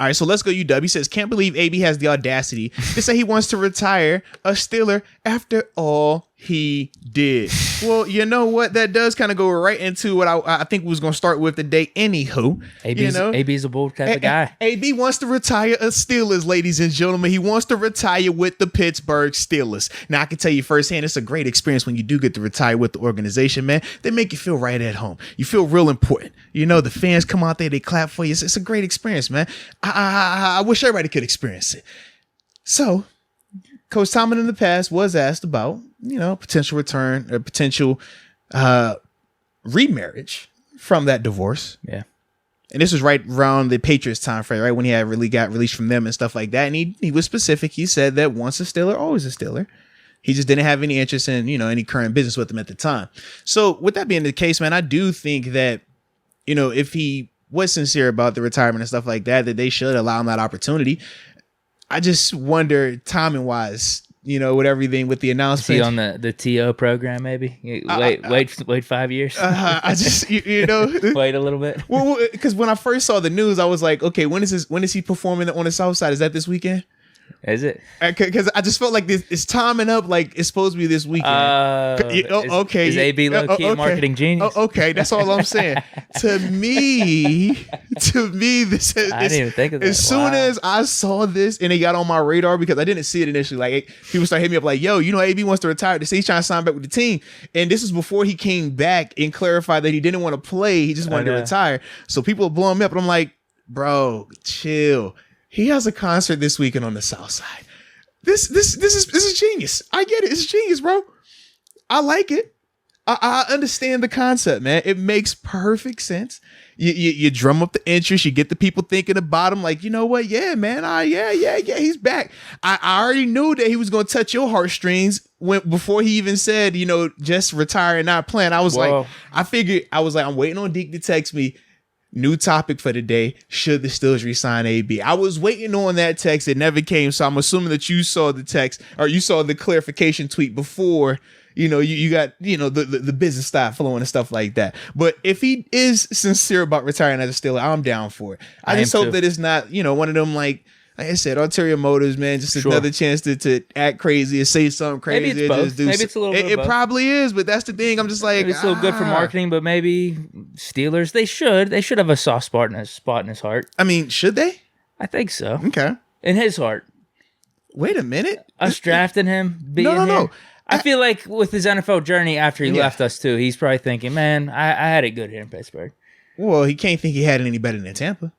All right, so let's go UW. He says, can't believe AB has the audacity to say he wants to retire a Steeler after all he did. Well, you know what? That does kind of go right into what I think we was going to start with today. Anywho, AB's a bold type of guy. AB wants to retire a Steelers, ladies and gentlemen. He wants to retire with the Pittsburgh Steelers. Now, I can tell you firsthand, it's a great experience when you do get to retire with the organization, man. They make you feel right at home. You feel real important. You know, the fans come out there, they clap for you. It's a great experience, man. I wish everybody could experience it. So, Coach Tomlin in the past was asked about, potential return or potential remarriage from that divorce. Yeah. And this was right around the Patriots time frame, right? When he had really got released from them and stuff like that. And he was specific. He said that once a Steeler, always a Steeler. He just didn't have any interest in, any current business with them at the time. So with that being the case, man, I do think that, if he was sincere about the retirement and stuff like that, that they should allow him that opportunity. I just wonder timing wise, with everything with the announcement. Is he on the TO program? Maybe wait 5 years. I just wait a little bit. Well, because when I first saw the news, I was like, okay, when is he performing on the South Side? Is that this weekend? Is it? Because I just felt like this is timing up like it's supposed to be this weekend. Okay. Is AB low-key a marketing genius? Okay, that's all I'm saying. To me, this is... I didn't even think of that. As soon as I saw this and it got on my radar, because I didn't see it initially, like people started hitting me up like, yo, AB wants to retire. They say he's trying to sign back with the team. And this is before he came back and clarified that he didn't want to play. He just wanted to retire. So people are blowing me up. And I'm like, bro, chill. He has a concert this weekend on the South Side. This is genius. I get it. It's genius, bro. I like it. I understand the concept, man. It makes perfect sense. You drum up the interest. You get the people thinking about him. Like, you know what? Yeah, man. Yeah. He's back. I already knew that he was going to touch your heartstrings before he even said, just retire and not plan. I was like, I'm waiting on Deke to text me. New topic for today. Should the Steelers resign AB? I was waiting on that text. It never came. So I'm assuming that you saw the text or you saw the clarification tweet before, you got, the business style flowing and stuff like that. But if he is sincere about retiring as a Steeler, I'm down for it. I just hope that it's not, one of them like I said, ulterior motives, man. Just another chance to act crazy and say something crazy. Maybe it's both. Maybe it's a little bit of both. It probably is, but that's the thing. I'm just like, maybe it's a little good for marketing, but maybe Steelers, they should have a soft spot in his heart. I mean, should they? I think so. Okay. In his heart. Wait a minute. Us drafting him, No. I feel like with his NFL journey after he left us too, he's probably thinking, man, I had it good here in Pittsburgh. Well, he can't think he had it any better than Tampa.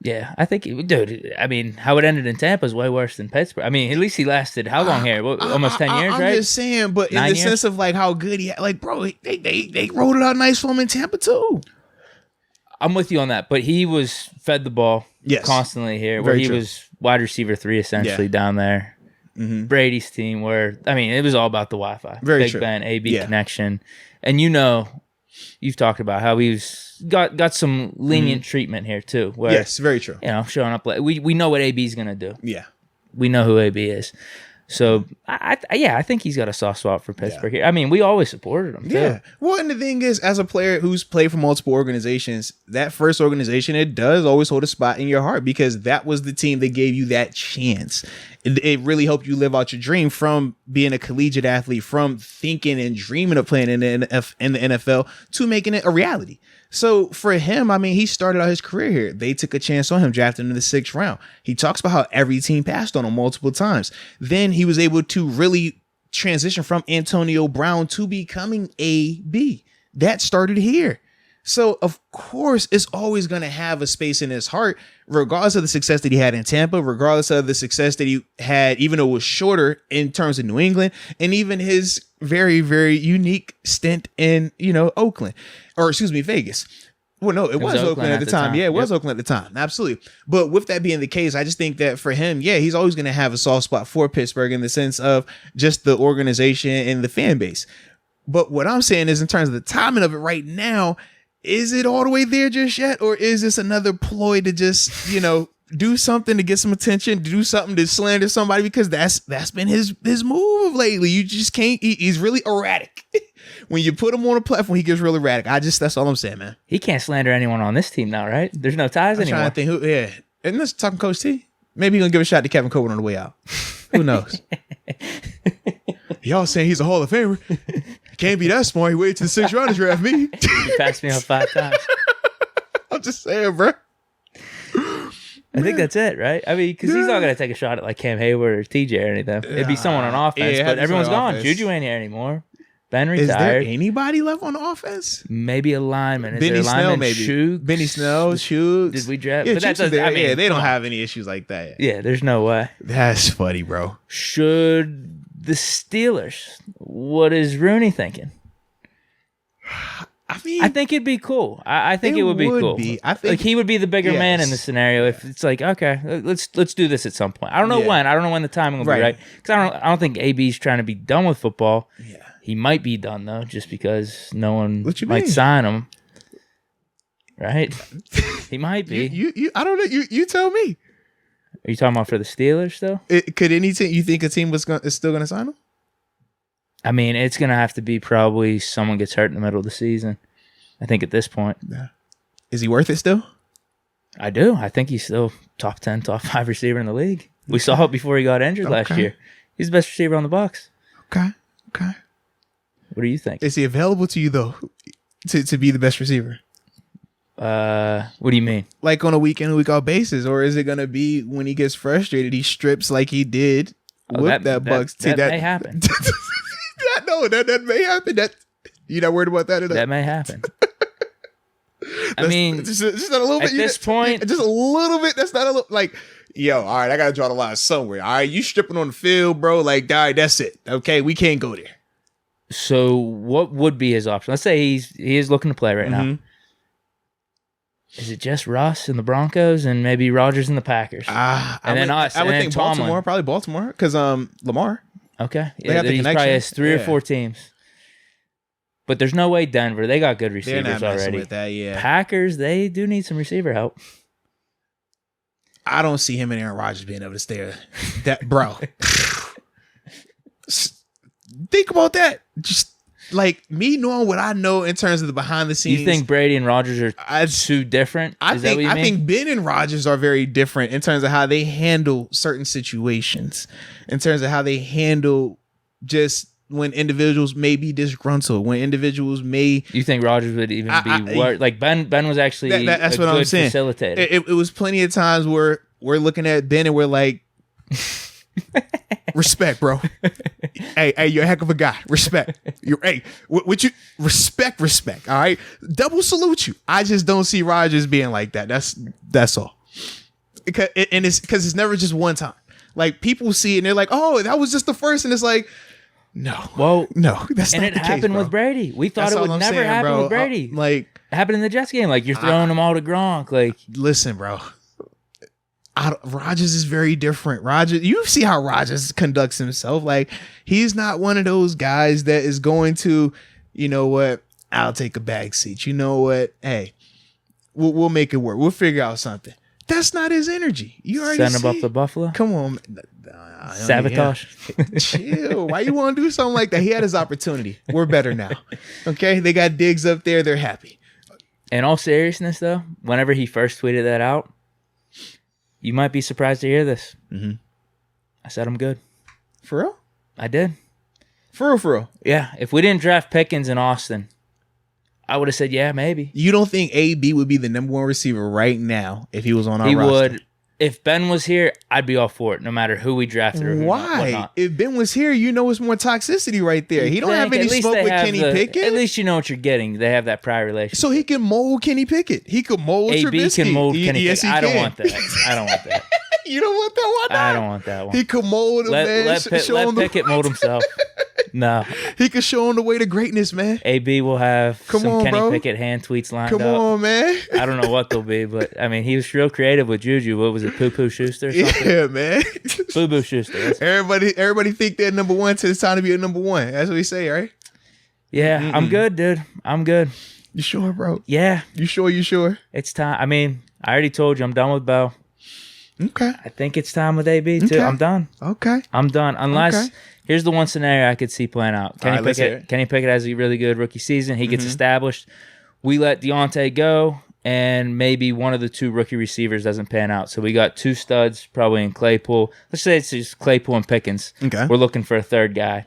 Yeah, I think, how it ended in Tampa is way worse than Pittsburgh. I mean, at least he lasted how long here? Almost 10 years, right? I'm just saying, but in the sense of like how good he had, like, bro, they rolled it out nice for him in Tampa too. I'm with you on that, but he was fed the ball constantly here, where he was wide receiver 3 essentially down there. Mm-hmm. Brady's team, where, it was all about the Wi-Fi. Big Ben, AB connection. And you've talked about how he's got some lenient treatment here too. Where, yes, very true. Showing up late. We know what AB's gonna do. Yeah, we know who AB is. So I think he's got a soft spot for Pittsburgh here. We always supported him too. Yeah. Well, and the thing is, as a player who's played for multiple organizations, that first organization, it does always hold a spot in your heart because that was the team that gave you that chance. It really helped you live out your dream from being a collegiate athlete, from thinking and dreaming of playing in the NFL to making it a reality. So for him, he started out his career here. They took a chance on him, drafted him in the 6th round. He talks about how every team passed on him multiple times. Then he was able to really transition from Antonio Brown to becoming AB. That started here. So, of course, it's always going to have a space in his heart, regardless of the success that he had in Tampa, regardless of the success that he had, even though it was shorter in terms of New England, and even his very, very unique stint in, Vegas. Well, no, it was Oakland at the time. Yeah, it was Oakland at the time. Absolutely. But with that being the case, I just think that for him, he's always going to have a soft spot for Pittsburgh in the sense of just the organization and the fan base. But what I'm saying is in terms of the timing of it right now, is it all the way there just yet? Or is this another ploy to just, do something to get some attention, do something to slander somebody? Because that's been his move lately. You just can't, he's really erratic. When you put him on a platform, he gets really erratic. That's all I'm saying, man. He can't slander anyone on this team now, right? There's no ties anymore. I'm trying to think And let's talking Coach T. Maybe he's gonna give a shot to Kevin Colbert on the way out. Who knows? Y'all saying he's a Hall of Famer. Can't be that smart. He waited to the 6th round to draft me. You passed me up 5 times. I'm just saying, bro. I think that's it, right? I mean, because he's not going to take a shot at like Cam Hayward or TJ or anything. It'd be someone on offense, but everyone's gone. Offense. Juju ain't here anymore. Ben retired. Is there anybody left on offense? Maybe a lineman. Is Benny there a lineman? Snell, maybe. Shooks? Benny Snell, Shooks. Did we draft? Yeah, but that doesn't. I mean, they don't have any issues like that. Yeah, there's no way. That's funny, bro. Should the Steelers? What is Rooney thinking? I mean, I think it'd be cool. I think it would be cool. I think like he would be the bigger man in this scenario. If it's like, okay, let's do this at some point. I don't know when. I don't know when the timing will be right. Because I don't think AB's trying to be done with football. Yeah, he might be done though, just because no one might sign him. Right? He might be. You I don't know. You tell me. Are you talking about for the Steelers though? Could any team you think a team is still going to sign him? I mean, it's going to have to be probably someone gets hurt in the middle of the season. I think at this point. Yeah. Is he worth it still? I do. I think he's still top 10, top 5 receiver in the league. We saw it before he got injured last year. He's the best receiver on the Bucs. Okay. What do you think? Is he available to you, though, to be the best receiver? What do you mean? Like on a week-in, week-out basis? Or is it going to be when he gets frustrated, he strips like he did with that Bucs team? That may happen. No, that may happen. You're not worried about that at all? That may happen. I mean, just not a little bit. At this point, just a little bit. That's not a little like, yo. All right, I gotta draw the line somewhere. All right, you stripping on the field, bro. Like, all right, that's it. Okay, we can't go there. So, what would be his option? Let's say he is looking to play right now. Is it just Russ and the Broncos and maybe Rodgers and the Packers? Then us. I would think Tomlin. Baltimore, probably Baltimore, because Lamar. Okay, he probably has 3 or 4 teams. But there's no way Denver. They got good receivers already. They're not messing with that, yeah. Packers, they do need some receiver help. I don't see him and Aaron Rodgers being able to stay that, bro. Think about that. Just like me knowing what I know in terms of the behind the scenes. You think Brady and Rodgers are too different? I think Ben and Rodgers are very different in terms of how they handle certain situations, in terms of how they handle just when individuals may be disgruntled, when individuals may. You think Rodgers would even be worse? Like Ben was actually that's what I'm saying. Facilitator. It was plenty of times where we're looking at Ben and we're like, respect, bro. Hey, you're a heck of a guy. Respect. What you respect. All right, double salute you. I just don't see Rodgers being like that. That's all. Because it's never just one time. Like people see it and they're like, oh, that was just the first, and it's like. No, that's not the case, and it happened with Brady. We thought it would never happen with Brady. Like it happened in the Jets game. Like you're throwing them all to Gronk. Like listen, bro. Rodgers is very different. Rodgers, you see how Rodgers conducts himself. Like he's not one of those guys that is going to, you know what? I'll take a back seat. You know what? Hey, we'll make it work. We'll figure out something. That's not his energy. You already send him up to Buffalo. Come on. Sabotage. Chill. Why you want to do something like that? He had his opportunity. We're better now. Okay? They got Diggs up there. They're happy. In all seriousness, though, whenever he first tweeted that out, you might be surprised to hear this. Mm-hmm. I said I'm good. For real? I did. For real? Yeah. If we didn't draft Pickens in Austin, I would have said, yeah, maybe. You don't think AB would be the number 1 receiver right now if he was on our roster? He would. If Ben was here, I'd be all for it, no matter who we drafted or why. If Ben was here, you know it's more toxicity right there. He don't have any smoke with Kenny Pickett. At least you know what you're getting. They have that prior relationship. So he can mold Kenny Pickett. He could mold AB Trubisky. Can mold Kenny Pickett. I don't want that. You don't want that one? I don't want that one. He could mold him, man. Let Pickett mold himself. No. He could show him the way to greatness, man. AB will have Kenny Pickett hand tweets lined up. Come on, man. I don't know what they'll be, but I mean, he was real creative with Juju. What was it, Poo Poo Schuster or something? Yeah, man. Boo Boo Schuster. Everybody think they're number 1 till it's time to be a number 1. That's what we say, right? Yeah, I'm good, dude. I'm good. You sure, bro? Yeah. You sure? It's time. I mean, I already told you I'm done with Bell. Okay. I think it's time with AB, too. Okay. I'm done. Okay. I'm done. Unless... Here's the one scenario I could see playing out. Kenny Pickett has a really good rookie season. He gets established. We let Deontay go, and maybe one of the 2 rookie receivers doesn't pan out. So we got 2 studs probably in Claypool. Let's say it's just Claypool and Pickens. Okay. We're looking for a third guy.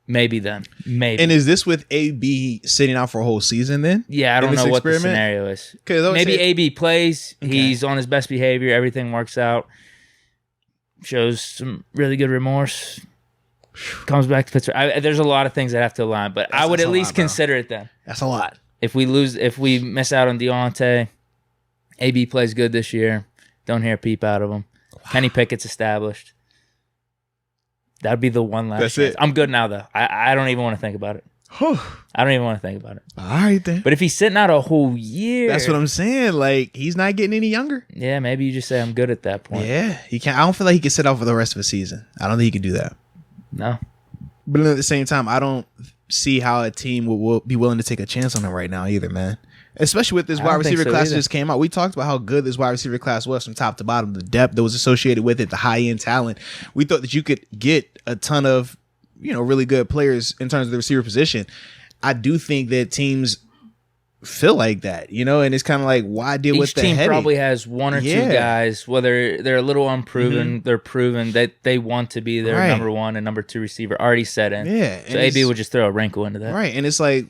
Maybe then. Maybe. And is this with AB sitting out for a whole season then? Yeah, I don't know what the scenario is. Maybe AB plays. Okay. He's on his best behavior. Everything works out. Shows some really good remorse. Comes back to Pittsburgh. There's a lot of things that have to align, but I would at least consider it then. That's a lot. If we miss out on Deontay, AB plays good this year. Don't hear a peep out of him. Wow. Kenny Pickett's established. That'd be the one last chance. It. I'm good now, though. I don't even want to think about it. I don't even want to think about it. All right, then. But if he's sitting out a whole year... That's what I'm saying. Like, he's not getting any younger. Yeah, maybe you just say I'm good at that point. Yeah, he can't. I don't feel like he can sit out for the rest of the season. I don't think he can do that. No. But at the same time, I don't see how a team will be willing to take a chance on him right now either, man. Especially with this wide receiver class that just came out. We talked about how good this wide receiver class was from top to bottom, the depth that was associated with it, the high-end talent. We thought that you could get a ton of, really good players in terms of the receiver position. I do think that teams feel like that, and it's kind of like, why deal with the headache? Each team probably has 1 or 2 guys, whether they're a little unproven, they're proven that they want to be their number 1 and number 2 receiver already set in. Yeah. So AB would just throw a wrinkle into that. Right. And it's like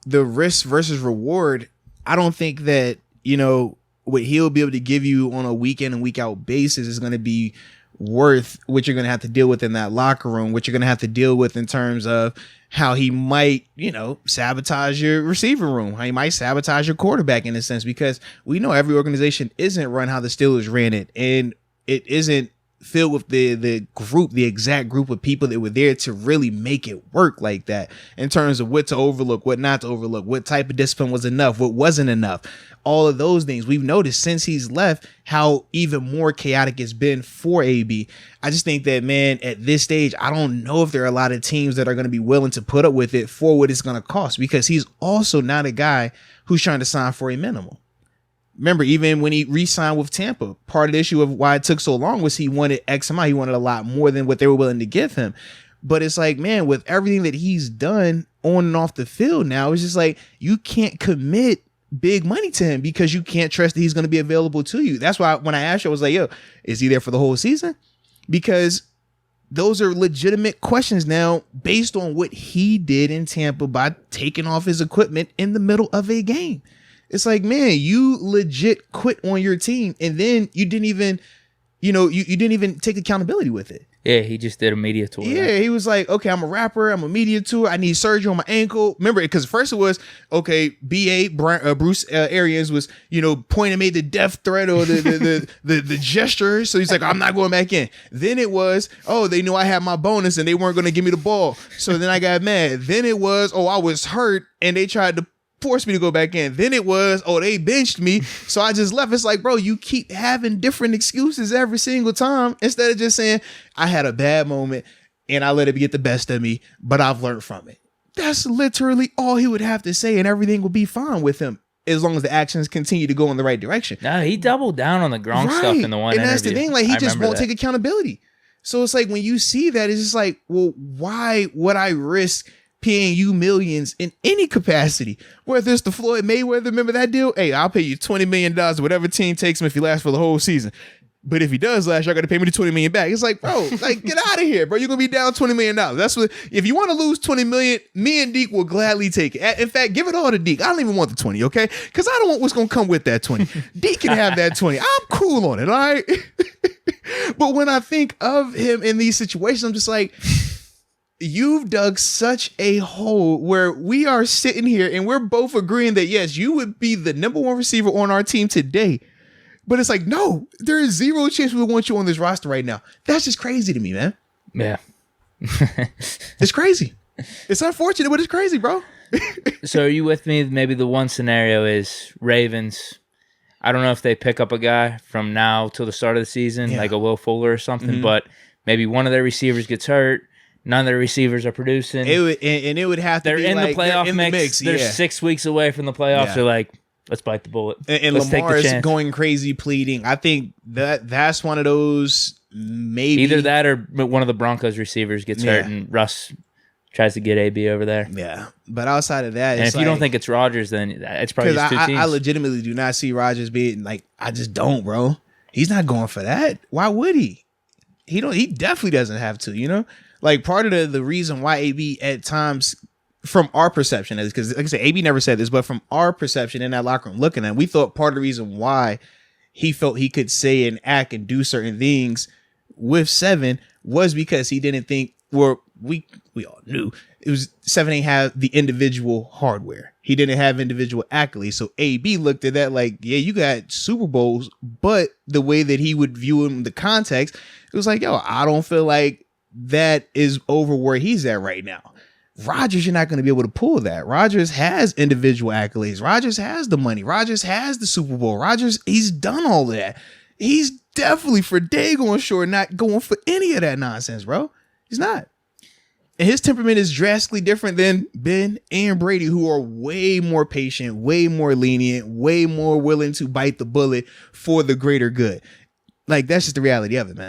the risk versus reward. I don't think that, what he'll be able to give you on a week in and week out basis is going to be worth what you're going to have to deal with in that locker room, what you're going to have to deal with in terms of how he might, sabotage your receiver room, how he might sabotage your quarterback in a sense, because we know every organization isn't run how the Steelers ran it, and it isn't filled with the exact group of people that were there to really make it work like that in terms of what to overlook, what not to overlook, what type of discipline was enough, what wasn't enough. All of those things we've noticed since he's left, how even more chaotic it's been for AB. I just think that, man, at this stage, I don't know if there are a lot of teams that are going to be willing to put up with it for what it's going to cost, because he's also not a guy who's trying to sign for a minimum. Remember, even when he re-signed with Tampa, part of the issue of why it took so long was he wanted X amount. He wanted a lot more than what they were willing to give him. But it's like, man, with everything that he's done on and off the field now, it's just like you can't commit big money to him because you can't trust that he's going to be available to you. That's why when I asked you, I was like, yo, is he there for the whole season? Because those are legitimate questions now based on what he did in Tampa by taking off his equipment in the middle of a game. It's like, man, you legit quit on your team, and then you didn't even, you didn't even take accountability with it. Yeah, he just did a media tour. Yeah, right? He was like, okay, I'm a rapper, I'm a media tour, I need surgery on my ankle. Remember, because first it was, okay, Bruce Arians was, pointing, made the death threat or the gesture. So he's like, I'm not going back in. Then it was, oh, they knew I had my bonus and they weren't going to give me the ball. So then I got mad. Then it was, oh, I was hurt and they tried to forced me to go back in. Then it was, oh, they benched me, so I just left. It's like, bro, you keep having different excuses every single time instead of just saying, I had a bad moment and I let it get the best of me, but I've learned from it. That's literally all he would have to say, and everything would be fine with him as long as the actions continue to go in the right direction. No, he doubled down on the Gronk stuff in the one interview. And that's the thing, like, he just won't take accountability. So it's like, when you see that, it's just like, well, why would I risk paying you millions in any capacity, whether it's the Floyd Mayweather, remember that deal? Hey, I'll pay you $20 million, whatever team takes him if he lasts for the whole season. But if he does last, y'all got to pay me the $20 million back. It's like, bro, like, get out of here, bro. You're going to be down $20 million. That's what, if you want to lose $20 million, me and Deke will gladly take it. In fact, give it all to Deke. I don't even want the 20, okay? Because I don't want what's going to come with that 20. Deke can have that 20. I'm cool on it, all right? But when I think of him in these situations, I'm just like, you've dug such a hole where we are sitting here and we're both agreeing that, yes, you would be the number 1 receiver on our team today. But it's like, no, there is zero chance we want you on this roster right now. That's just crazy to me, man. Yeah. It's crazy. It's unfortunate, but it's crazy, bro. So are you with me? Maybe the one scenario is Ravens. I don't know if they pick up a guy from now till the start of the season, like a Will Fuller or something, but maybe one of their receivers gets hurt. None of the receivers are producing. It would have to they're be in like, the playoff mix. They're 6 weeks away from the playoffs. They're like, let's bite the bullet. And let's Lamar is going crazy pleading. I think that's one of those, maybe. Either that or one of the Broncos receivers gets hurt and Russ tries to get AB over there. Yeah, but outside of that, and if you don't think it's Rodgers, then it's probably just two teams. I legitimately do not see Rodgers being like, I just don't, bro. He's not going for that. Why would he? He definitely doesn't have to, you know? Like, part of the reason why AB at times, from our perception, is because, like I said, AB never said this, but from our perception in that locker room looking at it, we thought part of the reason why he felt he could say and act and do certain things with 7 was because he didn't think, well, we all knew it was 7 ain't have the individual hardware. He didn't have individual accolades. So AB looked at that like, yeah, you got Super Bowls, but the way that he would view him, the context, it was like, yo, I don't feel like that is over where he's at right now. Rodgers, you're not going to be able to pull that. Rodgers has individual accolades. Rodgers has the money. Rodgers has the Super Bowl. Rodgers, he's done all of that. He's definitely for daggone sure not going for any of that nonsense, bro. He's not. And his temperament is drastically different than Ben and Brady, who are way more patient, way more lenient, way more willing to bite the bullet for the greater good. Like, that's just the reality of it, man.